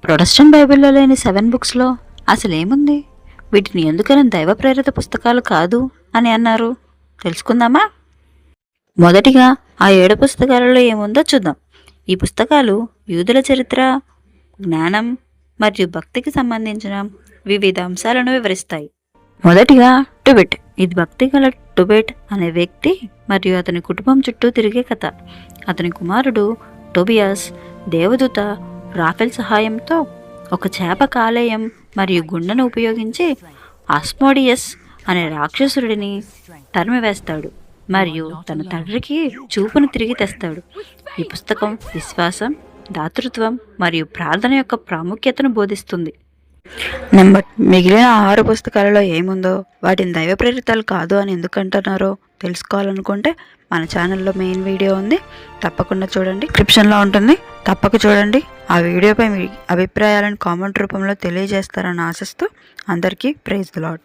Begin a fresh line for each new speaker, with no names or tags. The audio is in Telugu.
ప్రొటెస్టెంట్ బైబిల్లో లేని 7 బుక్స్లో అసలేముంది? వీటిని ఎందుకని దైవ ప్రేరిత పుస్తకాలు కాదు అని అన్నారు? తెలుసుకుందామా? మొదటిగా ఆ 7 పుస్తకాలలో ఏముందో చూద్దాం. ఈ పుస్తకాలు యూదుల చరిత్ర, జ్ఞానం మరియు భక్తికి సంబంధించిన వివిధ అంశాలను వివరిస్తాయి. మొదటిగా టుబెట్. ఇది భక్తి గల టుబెట్ అనే వ్యక్తి మరియు అతని కుటుంబం చుట్టూ తిరిగే కథ. అతని కుమారుడు టోబియాస్ దేవదూత రాఫెల్ సహాయంతో ఒక చేప కాలేయం మరియు గుండెను ఉపయోగించి ఆస్మోడియస్ అనే రాక్షసుడిని తరిమివేస్తాడు మరియు తన తండ్రికి చూపును తిరిగి తెస్తాడు. ఈ పుస్తకం విశ్వాసం, దాతృత్వం మరియు ప్రార్థన యొక్క ప్రాముఖ్యతను బోధిస్తుంది. మిగిలిన 6 పుస్తకాలలో ఏముందో వాటిని దైవ ప్రేరితాలు కాదు అని ఎందుకంటున్నారో తెలుసుకోవాలనుకుంటే మన ఛానల్లో మెయిన్ వీడియో ఉంది, తప్పకుండా చూడండి. డిస్క్రిప్షన్లో ఉంటుంది, తప్పక చూడండి. ఆ వీడియోపై మీ అభిప్రాయాలను కామెంట్ రూపంలో తెలియజేస్తారని ఆశిస్తూ అందరికీ ప్రైజ్ ది లార్డ్.